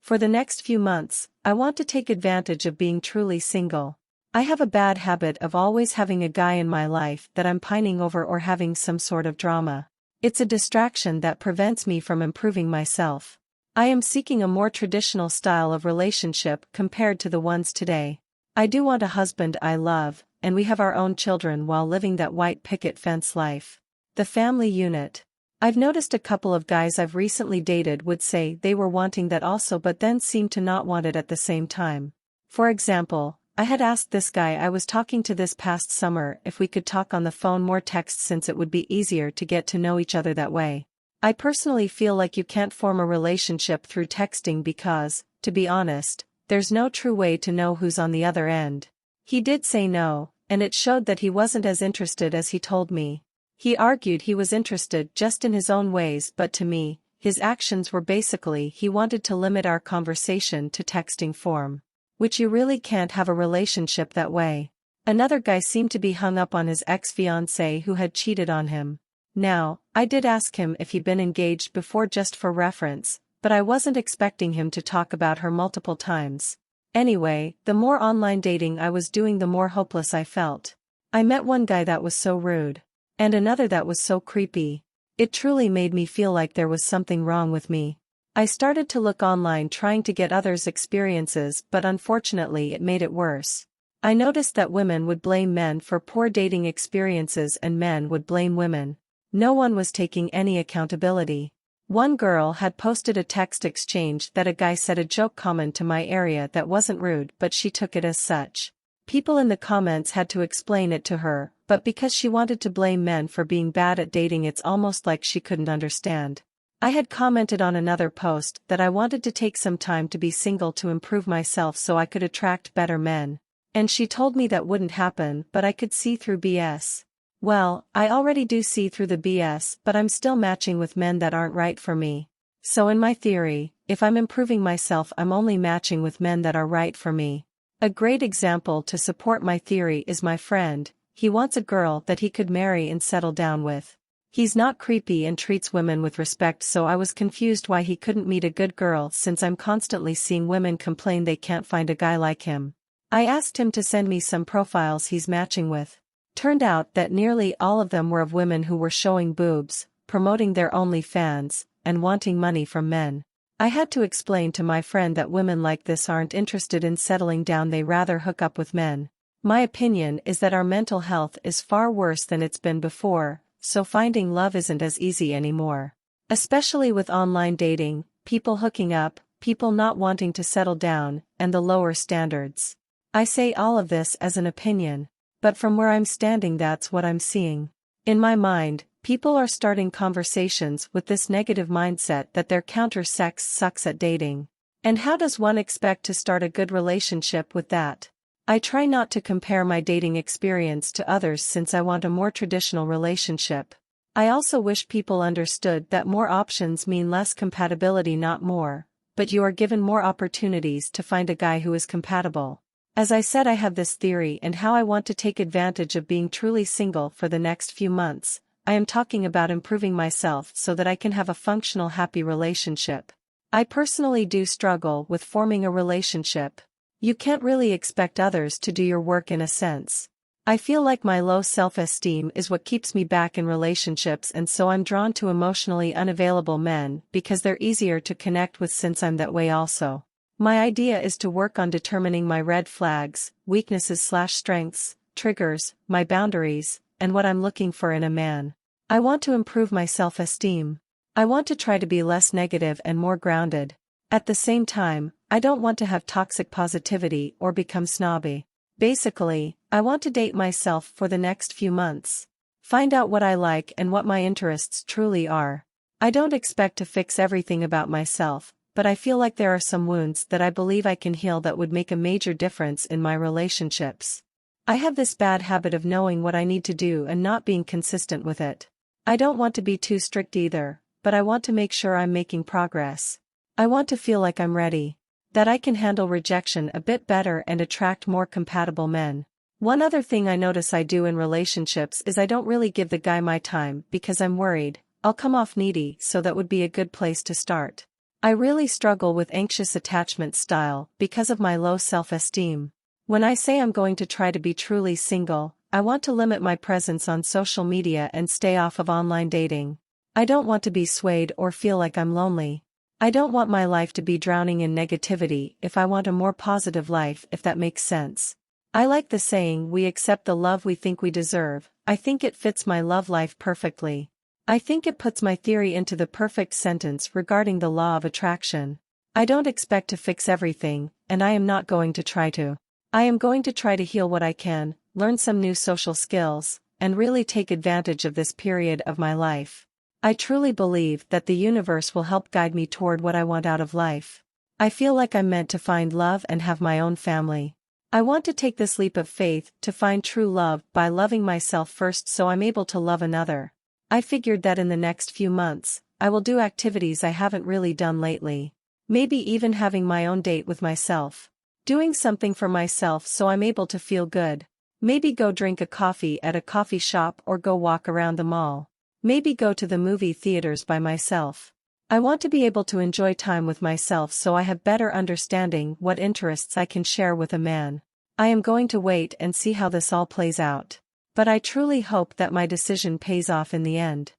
For the next few months, I want to take advantage of being truly single. I have a bad habit of always having a guy in my life that I'm pining over or having some sort of drama. It's a distraction that prevents me from improving myself. I am seeking a more traditional style of relationship compared to the ones today. I do want a husband I love, and we have our own children while living that white picket fence life. The family unit. I've noticed a couple of guys I've recently dated would say they were wanting that also but then seem to not want it at the same time. For example, I had asked this guy I was talking to this past summer if we could talk on the phone more text since it would be easier to get to know each other that way. I personally feel like you can't form a relationship through texting because, to be honest, there's no true way to know who's on the other end. He did say no, and it showed that he wasn't as interested as he told me. He argued he was interested just in his own ways, but to me, his actions were basically he wanted to limit our conversation to texting form. Which you really can't have a relationship that way. Another guy seemed to be hung up on his ex-fiancée who had cheated on him. Now, I did ask him if he'd been engaged before just for reference, but I wasn't expecting him to talk about her multiple times. Anyway, the more online dating I was doing the more hopeless I felt. I met one guy that was so rude. And another that was so creepy. It truly made me feel like there was something wrong with me. I started to look online trying to get others' experiences, but unfortunately it made it worse. I noticed that women would blame men for poor dating experiences and men would blame women. No one was taking any accountability. One girl had posted a text exchange that a guy said a joke comment to my area that wasn't rude but she took it as such. People in the comments had to explain it to her, but because she wanted to blame men for being bad at dating it's almost like she couldn't understand. I had commented on another post that I wanted to take some time to be single to improve myself so I could attract better men. And she told me that wouldn't happen but I could see through BS. Well, I already do see through the BS but I'm still matching with men that aren't right for me. So in my theory, if I'm improving myself I'm only matching with men that are right for me. A great example to support my theory is my friend. He wants a girl that he could marry and settle down with. He's not creepy and treats women with respect so I was confused why he couldn't meet a good girl since I'm constantly seeing women complain they can't find a guy like him. I asked him to send me some profiles he's matching with. Turned out that nearly all of them were of women who were showing boobs, promoting their OnlyFans, and wanting money from men. I had to explain to my friend that women like this aren't interested in settling down, they rather hook up with men. My opinion is that our mental health is far worse than it's been before, so finding love isn't as easy anymore. Especially with online dating, people hooking up, people not wanting to settle down, and the lower standards. I say all of this as an opinion, but from where I'm standing that's what I'm seeing. In my mind, people are starting conversations with this negative mindset that their counter-sex sucks at dating. And how does one expect to start a good relationship with that? I try not to compare my dating experience to others since I want a more traditional relationship. I also wish people understood that more options mean less compatibility, not more, but you are given more opportunities to find a guy who is compatible. As I said, I have this theory and how I want to take advantage of being truly single for the next few months. I am talking about improving myself so that I can have a functional, happy relationship. I personally do struggle with forming a relationship. You can't really expect others to do your work in a sense. I feel like my low self-esteem is what keeps me back in relationships, and so I'm drawn to emotionally unavailable men because they're easier to connect with since I'm that way also. My idea is to work on determining my red flags, weaknesses/strengths, triggers, my boundaries, and what I'm looking for in a man. I want to improve my self-esteem. I want to try to be less negative and more grounded. At the same time, I don't want to have toxic positivity or become snobby. Basically, I want to date myself for the next few months. Find out what I like and what my interests truly are. I don't expect to fix everything about myself, but I feel like there are some wounds that I believe I can heal that would make a major difference in my relationships. I have this bad habit of knowing what I need to do and not being consistent with it. I don't want to be too strict either, but I want to make sure I'm making progress. I want to feel like I'm ready, that I can handle rejection a bit better and attract more compatible men. One other thing I notice I do in relationships is I don't really give the guy my time because I'm worried I'll come off needy, so that would be a good place to start. I really struggle with anxious attachment style because of my low self-esteem. When I say I'm going to try to be truly single, I want to limit my presence on social media and stay off of online dating. I don't want to be swayed or feel like I'm lonely. I don't want my life to be drowning in negativity if I want a more positive life, if that makes sense. I like the saying, we accept the love we think we deserve. I think it fits my love life perfectly. I think it puts my theory into the perfect sentence regarding the law of attraction. I don't expect to fix everything, and I am not going to try to. I am going to try to heal what I can, learn some new social skills, and really take advantage of this period of my life. I truly believe that the universe will help guide me toward what I want out of life. I feel like I'm meant to find love and have my own family. I want to take this leap of faith to find true love by loving myself first so I'm able to love another. I figured that in the next few months, I will do activities I haven't really done lately. Maybe even having my own date with myself. Doing something for myself so I'm able to feel good. Maybe go drink a coffee at a coffee shop or go walk around the mall. Maybe go to the movie theaters by myself. I want to be able to enjoy time with myself so I have better understanding what interests I can share with a man. I am going to wait and see how this all plays out. But I truly hope that my decision pays off in the end.